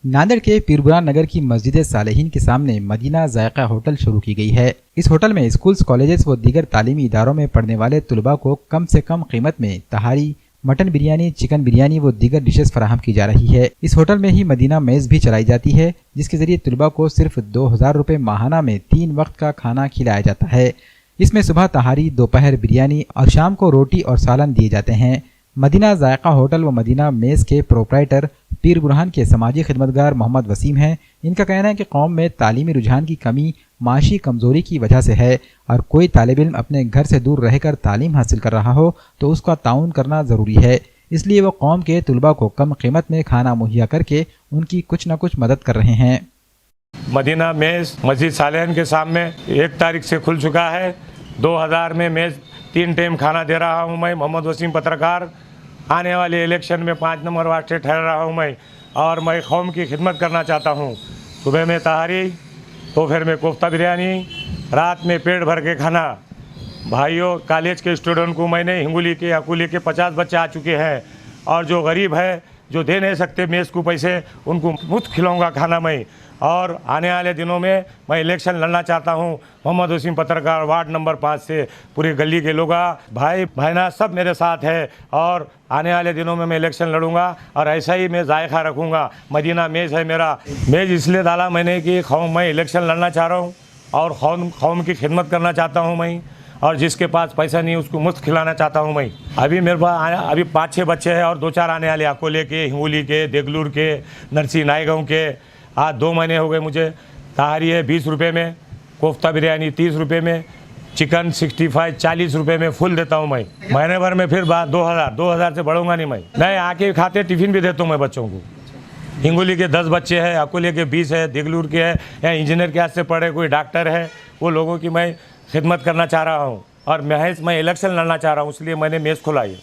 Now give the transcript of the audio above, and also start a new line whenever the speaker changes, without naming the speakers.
नांदेड़ के पीरबुरान नगर की मस्जिद सालेहीन के सामने मदीना जायका होटल शुरू की गई है। इस होटल में स्कूल्स, कॉलेजेस व दीगर तालीमी इदारों में पढ़ने वाले तुलबा को कम से कम कीमत में तहारी, मटन बिरयानी, चिकन बिरयानी व दीगर डिशेस फराहम की जा रही है। इस होटल में ही मदीना मेज भी चलाई जाती है, जिसके जरिए तुलबा को सिर्फ 2000 रुपये माहाना में 3 वक्त का खाना खिलाया जाता है। इसमें सुबह तहारी, दोपहर बिरयानी और शाम को रोटी और सालन दिए जाते हैं। मदीना जायका होटल व मदीना मेज़ के प्रोप्राइटर पीरबुरहान के समाजी खिदमतगार मोहम्मद वसीम हैं। इनका कहना है कि कौम में तालीमी रुझान की कमी माशी कमजोरी की वजह से है और कोई तालिब इल्म अपने घर से दूर रहकर तालीम हासिल कर रहा हो तो उसका ताउन करना ज़रूरी है। इसलिए वो कौम के तुलबा को कम कीमत में खाना मुहैया करके उनकी कुछ न कुछ मदद कर रहे हैं।
मदीना मेज़ मस्जिद सालेहीन के सामने 1 तारीख से खुल चुका है। 2000 में मेज़ 3 टाइम खाना दे रहा हूँ मैं, मोहम्मद वसीम पत्रकार। आने वाले इलेक्शन में 5 नंबर वार्ड से ठहर रहा हूँ मैं और मैं कौम की खिदमत करना चाहता हूँ। सुबह में तहारी, दोपहर में कोफ्ता बिरयानी, रात में पेट भर के खाना। भाइयों, कॉलेज के स्टूडेंट को मैंने हिंगोली के, अकोले के 50 बच्चे आ चुके हैं और जो गरीब है, जो दे नहीं सकते मेज़ को पैसे, उनको मुफ्त खिलाऊंगा खाना मैं। और आने वाले दिनों में मैं इलेक्शन लड़ना चाहता हूं। मोहम्मद वसीम पत्रकार, वार्ड नंबर 5 से पूरी गली के लोग, भाई बहना सब मेरे साथ है और आने वाले दिनों में मैं इलेक्शन लड़ूंगा और ऐसा ही मैं जायका रखूंगा। मदीना मेज़ है मेरा। मेज़ इसलिए डाला मैंने कि मैं इलेक्शन लड़ना चाह रहा हूँ और कौम की खिदमत करना चाहता हूँ मैं, और जिसके पास पैसा नहीं उसको मुफ्त खिलाना चाहता हूँ मैं। अभी मेरे पास अभी 5-6 बच्चे हैं और 2-4 आने वाले, अकोले के, हिंगोली के, देगलूर के, नरसी नायगांव के। आज 2 महीने हो गए मुझे। तहारी है 20 रुपये में, कोफ्ता बिरयानी 30 रुपये में, चिकन 65 40 रुपये में फुल देता हूँ मैं। महीने भर में फिर 2000 से बढ़ूंगा नहीं मैं आके खाते टिफिन भी देता हूँ मैं बच्चों को। हिंगोली के 10 बच्चे हैं, अकोले के 20 है, देगलूर के है, या इंजीनियर के हाथ से पढ़े कोई डॉक्टर है, वो लोगों की मैं खिदमत करना चाह रहा हूँ और मैं इलेक्शन लड़ना चाह रहा हूँ, इसलिए मैंने मेज़ खुलाई है।